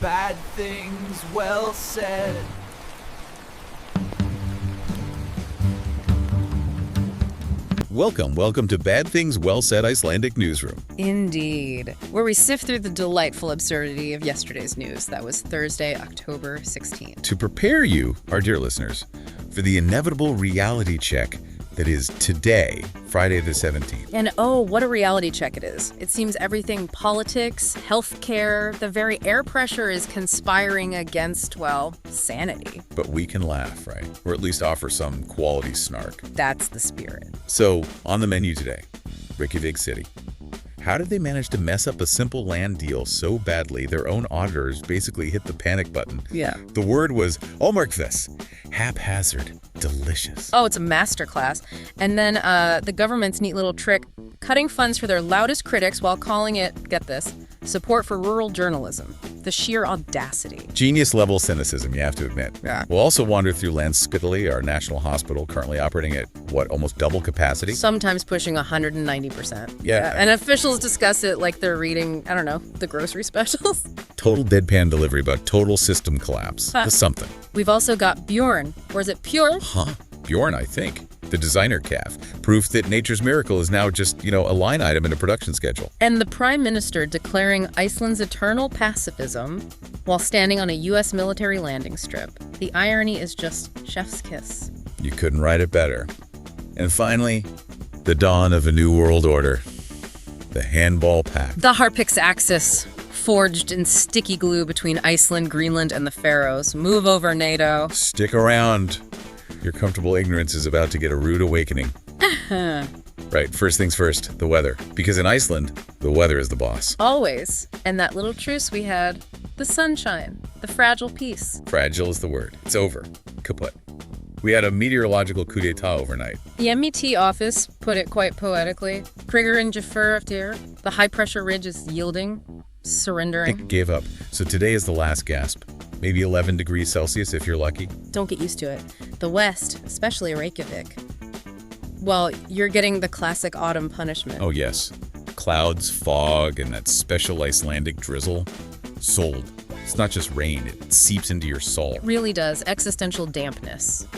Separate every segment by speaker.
Speaker 1: Bad things well said.
Speaker 2: Welcome to Bad Things Well Said Icelandic Newsroom.
Speaker 3: Indeed. Where we sift through the delightful absurdity of yesterday's news. That was Thursday, October 16th.
Speaker 2: To prepare you, our dear listeners, for the inevitable reality check that is today, Friday the 17th.
Speaker 3: And oh, what a reality check it is. It seems everything politics, healthcare, the very air pressure is conspiring against, well, sanity.
Speaker 2: But we can laugh, right? Or at least offer some quality snark.
Speaker 3: That's the spirit.
Speaker 2: So, on the menu today, Reykjavik City. How did they manage to mess up a simple land deal so badly their own auditors basically hit the panic button?
Speaker 3: Yeah.
Speaker 2: The word was Ómarkviss, haphazard, delicious.
Speaker 3: Oh, it's a masterclass. And then the government's neat little trick, cutting funds for their loudest critics while calling it, get this, support for rural journalism. The sheer audacity.
Speaker 2: Genius-level cynicism, you have to admit.
Speaker 3: Yeah.
Speaker 2: We'll also wander through Landspítali, our national hospital, currently operating at, almost double capacity?
Speaker 3: Sometimes pushing 190%.
Speaker 2: Yeah.
Speaker 3: And officials discuss it like they're reading, I don't know, the grocery specials.
Speaker 2: Total deadpan delivery about total system collapse.
Speaker 3: Huh.
Speaker 2: Something.
Speaker 3: We've also got Bjorn, or is it Pure?
Speaker 2: Huh. Bjorn, I think. The designer calf. Proof that nature's miracle is now just, a line item in a production schedule.
Speaker 3: And the Prime Minister declaring Iceland's eternal pacifism while standing on a U.S. military landing strip. The irony is just chef's kiss.
Speaker 2: You couldn't write it better. And finally, the dawn of a new world order. The handball pact.
Speaker 3: The Harpix Axis, forged in sticky glue between Iceland, Greenland, and the Faroes. Move over, NATO.
Speaker 2: Stick around. Your comfortable ignorance is about to get a rude awakening. Right, first things first, the weather. Because in Iceland, the weather is the boss.
Speaker 3: Always. And that little truce we had, the sunshine, the fragile peace.
Speaker 2: Fragile is the word. It's over. Kaput. We had a meteorological coup d'etat overnight.
Speaker 3: The MET office put it quite poetically. Krigger and Jaffer after, the high-pressure ridge is yielding, surrendering.
Speaker 2: It gave up. So today is the last gasp. Maybe 11 degrees Celsius if you're lucky.
Speaker 3: Don't get used to it. The West, especially Reykjavik. Well, you're getting the classic autumn punishment.
Speaker 2: Oh, yes. Clouds, fog, and that special Icelandic drizzle. Sold. It's not just rain, it seeps into your soul.
Speaker 3: It really does. Existential dampness.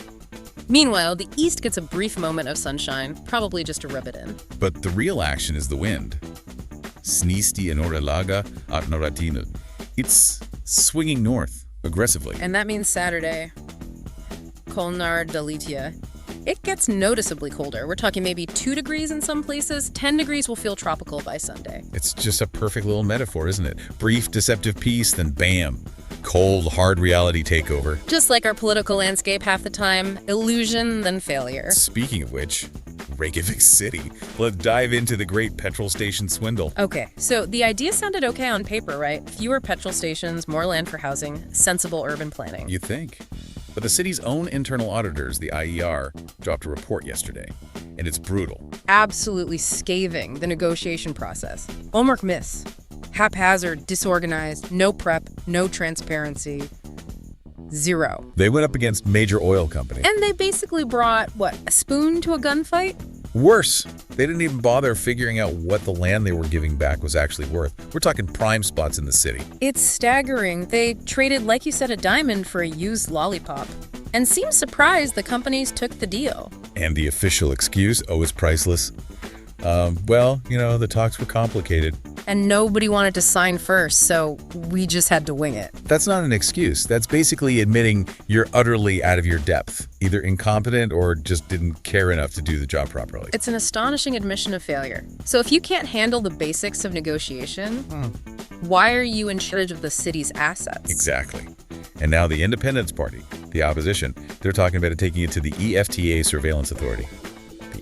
Speaker 3: Meanwhile, the East gets a brief moment of sunshine, probably just to rub it in.
Speaker 2: But the real action is the wind. Snisti in Oralaga at Noratinu. It's swinging north, aggressively.
Speaker 3: And that means Saturday. Kolnar Dalitia. It gets noticeably colder. We're talking maybe 2 degrees in some places. 10 degrees will feel tropical by Sunday.
Speaker 2: It's just a perfect little metaphor, isn't it? Brief, deceptive peace, then bam. Cold, hard reality takeover.
Speaker 3: Just like our political landscape half the time. Illusion, then failure.
Speaker 2: Speaking of which, Reykjavik City. Let's dive into the great petrol station swindle.
Speaker 3: Okay, so the idea sounded okay on paper, right? Fewer petrol stations, more land for housing, sensible urban planning.
Speaker 2: You think? But the city's own internal auditors, the IER, dropped a report yesterday, and it's brutal.
Speaker 3: Absolutely scathing the negotiation process. Ómarkviss. Haphazard, disorganized, no prep, no transparency. Zero.
Speaker 2: They went up against major oil companies.
Speaker 3: And they basically brought, a spoon to a gunfight?
Speaker 2: Worse, they didn't even bother figuring out what the land they were giving back was actually worth. We're talking prime spots in the city.
Speaker 3: It's staggering. They traded, like you said, a diamond for a used lollipop. And seemed surprised the companies took the deal.
Speaker 2: And the official excuse, it's priceless. The talks were complicated.
Speaker 3: And nobody wanted to sign first, so we just had to wing it.
Speaker 2: That's not an excuse. That's basically admitting you're utterly out of your depth, either incompetent or just didn't care enough to do the job properly.
Speaker 3: It's an astonishing admission of failure. So if you can't handle the basics of negotiation, why are you in charge of the city's assets?
Speaker 2: Exactly. And now the Independence Party, the opposition, they're talking about taking it to the EFTA Surveillance Authority.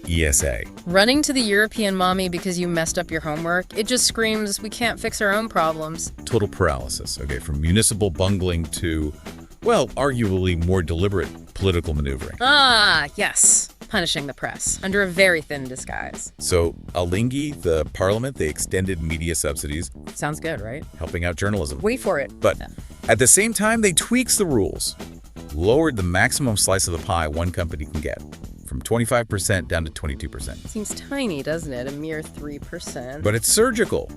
Speaker 2: ESA.
Speaker 3: Running to the European mommy because you messed up your homework, it just screams, we can't fix our own problems.
Speaker 2: Total paralysis, from municipal bungling to, arguably more deliberate political maneuvering.
Speaker 3: Ah, yes. Punishing the press under a very thin disguise.
Speaker 2: So, Alingi, the parliament, they extended media subsidies.
Speaker 3: Sounds good, right?
Speaker 2: Helping out journalism.
Speaker 3: Wait for it.
Speaker 2: But at the same time, they tweaks the rules. Lowered the maximum slice of the pie one company can get. From 25% down to 22%.
Speaker 3: Seems tiny, doesn't it? A mere 3%.
Speaker 2: But it's surgical.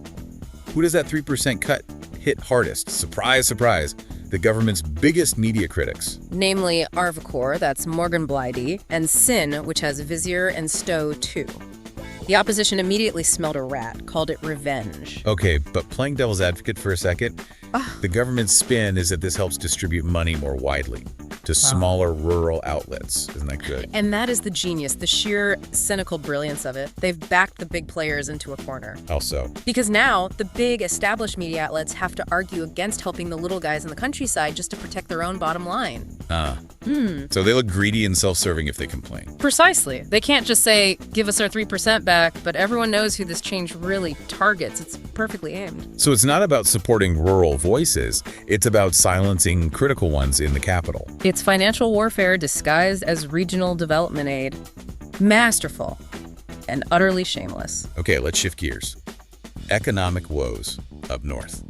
Speaker 2: Who does that 3% cut hit hardest, surprise, surprise, the government's biggest media critics.
Speaker 3: Namely Arvakor, that's Morgan Blythe, and Sin, which has Vizier and Stowe too. The opposition immediately smelled a rat, called it revenge.
Speaker 2: Okay, but playing devil's advocate for a second, the government's spin is that this helps distribute money more widely to smaller rural outlets. Isn't that good?
Speaker 3: And that is the genius, the sheer cynical brilliance of it. They've backed the big players into a corner.
Speaker 2: Also,
Speaker 3: Because now, the big established media outlets have to argue against helping the little guys in the countryside just to protect their own bottom line.
Speaker 2: so they look greedy and self-serving if they complain.
Speaker 3: Precisely. They can't just say, give us our 3% back, but everyone knows who this change really targets. It's perfectly aimed.
Speaker 2: So it's not about supporting rural voices, it's about silencing critical ones in the capital.
Speaker 3: It's financial warfare disguised as regional development aid. Masterful and utterly shameless.
Speaker 2: Okay, let's shift gears. Economic woes up north.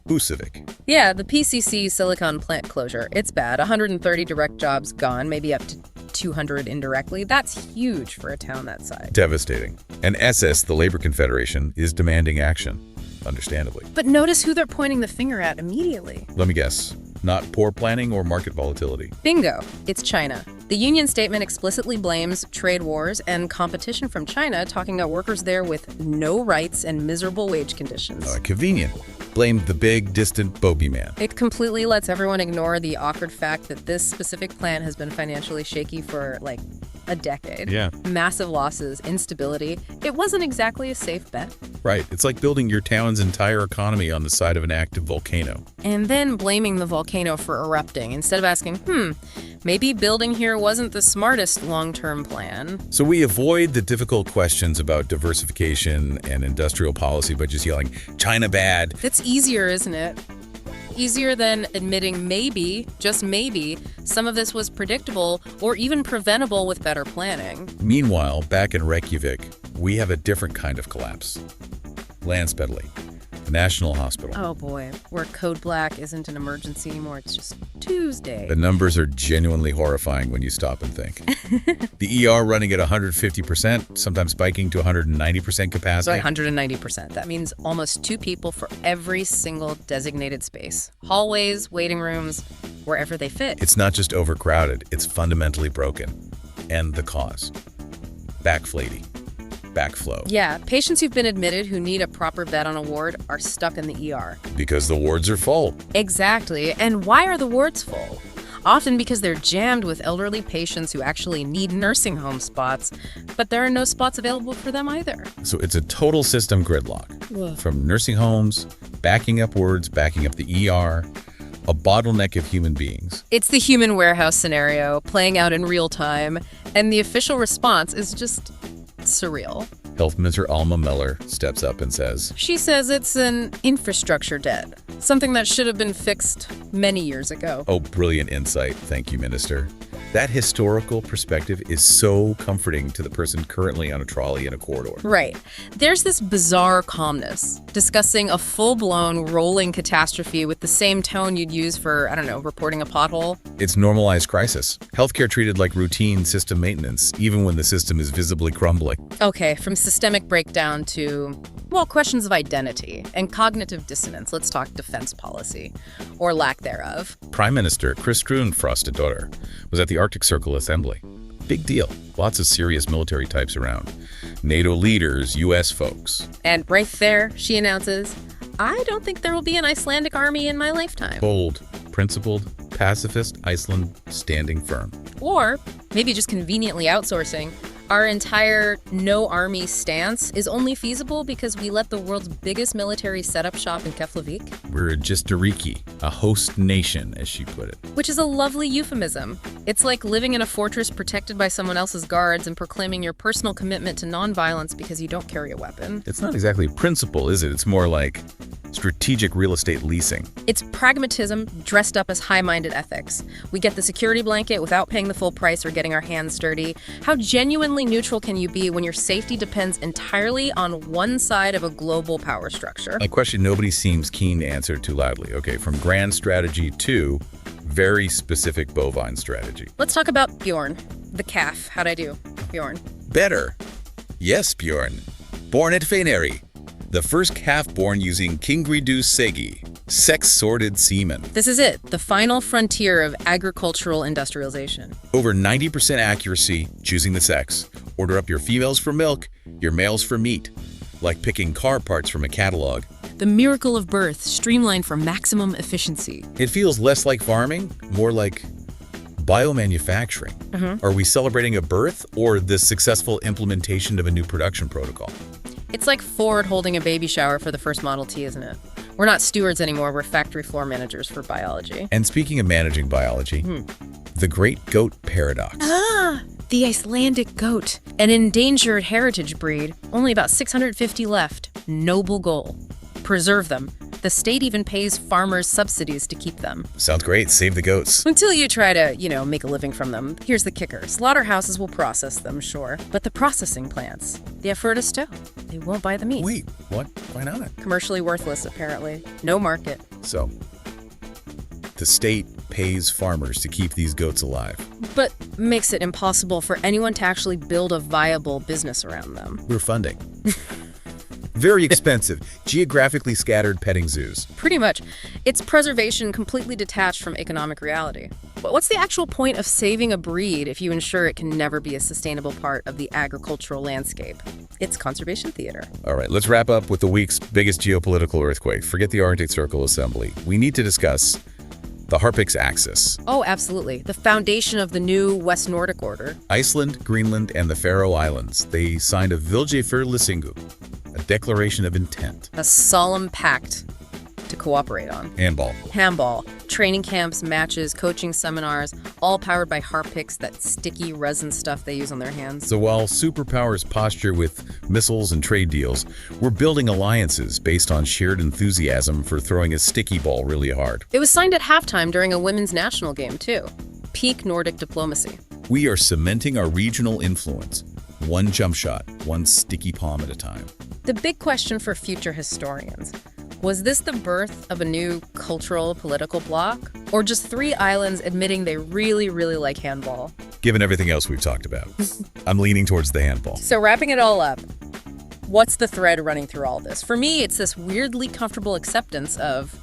Speaker 2: Húsavík.
Speaker 3: Yeah, the PCC silicon plant closure. It's bad. 130 direct jobs gone, maybe up to 200 indirectly. That's huge for a town that size.
Speaker 2: Devastating. And SS, the Labor Confederation, is demanding action, understandably.
Speaker 3: But notice who they're pointing the finger at immediately.
Speaker 2: Let me guess. Not poor planning or market volatility.
Speaker 3: Bingo. It's China. The union statement explicitly blames trade wars and competition from China, talking about workers there with no rights and miserable wage conditions.
Speaker 2: Convenient. Blamed the big, distant bogeyman.
Speaker 3: It completely lets everyone ignore the awkward fact that this specific plant has been financially shaky for, like, a decade.
Speaker 2: Yeah.
Speaker 3: Massive losses, instability. It wasn't exactly a safe bet.
Speaker 2: Right. It's like building your town's entire economy on the side of an active volcano.
Speaker 3: And then blaming the volcano for erupting instead of asking, maybe building here wasn't the smartest long-term plan.
Speaker 2: So we avoid the difficult questions about diversification and industrial policy by just yelling, China bad.
Speaker 3: That's easier, isn't it? Easier than admitting maybe, just maybe, some of this was predictable or even preventable with better planning.
Speaker 2: Meanwhile, back in Reykjavik, we have a different kind of collapse. Landspítali, the National Hospital.
Speaker 3: Oh boy, where code black isn't an emergency anymore, it's just Tuesday.
Speaker 2: The numbers are genuinely horrifying when you stop and think. The ER running at 150%, sometimes spiking to 190% capacity.
Speaker 3: So 190%. That means almost 2 people for every single designated space. Hallways, waiting rooms, wherever they fit.
Speaker 2: It's not just overcrowded, it's fundamentally broken. And the cause. Backflating. Backflow.
Speaker 3: Yeah, patients who've been admitted who need a proper bed on a ward are stuck in the ER.
Speaker 2: Because the wards are full.
Speaker 3: Exactly. And why are the wards full? Often because they're jammed with elderly patients who actually need nursing home spots, but there are no spots available for them either.
Speaker 2: So it's a total system gridlock. From nursing homes, backing up wards, backing up the ER, a bottleneck of human beings.
Speaker 3: It's the human warehouse scenario playing out in real time, and the official response is just surreal.
Speaker 2: Health Minister Alma Meller steps up and says,
Speaker 3: She says it's an infrastructure debt, something that should have been fixed many years ago.
Speaker 2: Oh, brilliant insight. Thank you, Minister. That historical perspective is so comforting to the person currently on a trolley in a corridor.
Speaker 3: Right. There's this bizarre calmness, discussing a full-blown rolling catastrophe with the same tone you'd use for, reporting a pothole.
Speaker 2: It's normalized crisis. Healthcare treated like routine system maintenance, even when the system is visibly crumbling.
Speaker 3: Okay, from systemic breakdown to, questions of identity and cognitive dissonance. Let's talk defense policy, or lack thereof.
Speaker 2: Prime Minister Kristrún Frostadóttir was at the Arctic Circle Assembly. Big deal. Lots of serious military types around. NATO leaders, U.S. folks.
Speaker 3: And right there, she announces, I don't think there will be an Icelandic army in my lifetime.
Speaker 2: Bold, principled, pacifist Iceland standing firm.
Speaker 3: Or maybe just conveniently outsourcing. Our entire no army stance is only feasible because we let the world's biggest military setup shop in Keflavik.
Speaker 2: We're just a Riki, a host nation, as she put it.
Speaker 3: Which is a lovely euphemism. It's like living in a fortress protected by someone else's guards and proclaiming your personal commitment to nonviolence because you don't carry a weapon.
Speaker 2: It's not exactly principle, is it? It's more like strategic real estate leasing.
Speaker 3: It's pragmatism dressed up as high-minded ethics. We get the security blanket without paying the full price or getting our hands dirty. How genuinely neutral can you be when your safety depends entirely on one side of a global power structure?
Speaker 2: A question nobody seems keen to answer too loudly. Okay, from grand strategy to very specific bovine strategy.
Speaker 3: Let's talk about Bjorn, the calf. How'd I do, Bjorn?
Speaker 2: Better. Yes, Bjorn. Born at Feneri. The first calf born using Kingridu Segi, sex-sorted semen.
Speaker 3: This is it, the final frontier of agricultural industrialization.
Speaker 2: Over 90% accuracy choosing the sex. Order up your females for milk, your males for meat. Like picking car parts from a catalog.
Speaker 3: The miracle of birth, streamlined for maximum efficiency.
Speaker 2: It feels less like farming, more like biomanufacturing. Are we celebrating a birth or the successful implementation of a new production protocol?
Speaker 3: It's like Ford holding a baby shower for the first Model T, isn't it? We're not stewards anymore, we're factory floor managers for biology.
Speaker 2: And speaking of managing biology, the great goat paradox.
Speaker 3: The Icelandic goat, an endangered heritage breed, only about 650 left. Noble goal. Preserve them. The state even pays farmers subsidies to keep them.
Speaker 2: Sounds great. Save the goats.
Speaker 3: Until you try to, make a living from them. Here's the kicker. Slaughterhouses will process them, sure. But the processing plants, the effort is still. They won't buy the meat.
Speaker 2: Wait, what? Why not?
Speaker 3: Commercially worthless, apparently. No market.
Speaker 2: So, the state pays farmers to keep these goats alive.
Speaker 3: But makes it impossible for anyone to actually build a viable business around them.
Speaker 2: We're funding. Very expensive, geographically scattered petting zoos.
Speaker 3: Pretty much. It's preservation completely detached from economic reality. But what's the actual point of saving a breed if you ensure it can never be a sustainable part of the agricultural landscape? It's conservation theater.
Speaker 2: All right, let's wrap up with the week's biggest geopolitical earthquake. Forget the Arctic Circle Assembly. We need to discuss the Harpix Axis.
Speaker 3: Oh, absolutely. The foundation of the new West Nordic order.
Speaker 2: Iceland, Greenland, and the Faroe Islands. They signed a Viljafyrlisingu, a declaration of intent.
Speaker 3: A solemn pact to cooperate on. Handball. Training camps, matches, coaching seminars, all powered by Harpix, that sticky resin stuff they use on their hands.
Speaker 2: So while superpowers posture with missiles and trade deals, we're building alliances based on shared enthusiasm for throwing a sticky ball really hard.
Speaker 3: It was signed at halftime during a women's national game, too. Peak Nordic diplomacy.
Speaker 2: We are cementing our regional influence. One jump shot, one sticky palm at a time.
Speaker 3: The big question for future historians: was this the birth of a new cultural, political bloc? Or just three islands admitting they really, really like handball?
Speaker 2: Given everything else we've talked about, I'm leaning towards the handball.
Speaker 3: So wrapping it all up, what's the thread running through all this? For me, it's this weirdly comfortable acceptance of,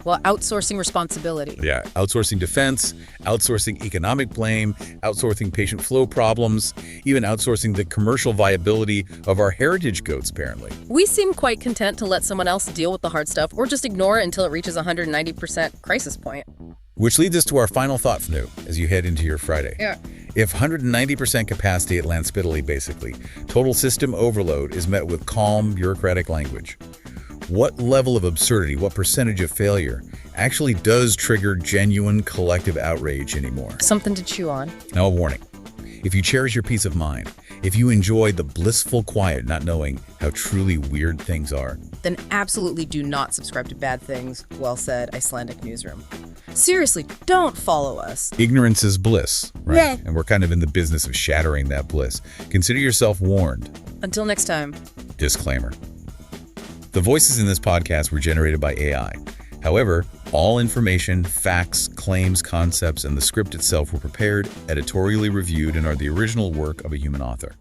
Speaker 3: outsourcing responsibility.
Speaker 2: Yeah, outsourcing defense, outsourcing economic blame, outsourcing patient flow problems, even outsourcing the commercial viability of our heritage goats, apparently.
Speaker 3: We seem quite content to let someone else deal with the hard stuff or just ignore it until it reaches 190% crisis point.
Speaker 2: Which leads us to our final thought, Fnu, as you head into your Friday.
Speaker 3: Yeah.
Speaker 2: If 190% capacity at Landspítali, basically, total system overload is met with calm, bureaucratic language, what level of absurdity, what percentage of failure actually does trigger genuine collective outrage anymore?
Speaker 3: Something to chew on.
Speaker 2: Now, a warning. If you cherish your peace of mind, if you enjoy the blissful quiet not knowing how truly weird things are,
Speaker 3: then absolutely do not subscribe to Bad Things, Well Said, Icelandic Newsroom. Seriously, don't follow us.
Speaker 2: Ignorance is bliss, right?
Speaker 3: Yeah.
Speaker 2: And we're kind of in the business of shattering that bliss. Consider yourself warned.
Speaker 3: Until next time.
Speaker 2: Disclaimer. The voices in this podcast were generated by AI. However, all information, facts, claims, concepts, and the script itself were prepared, editorially reviewed, and are the original work of a human author.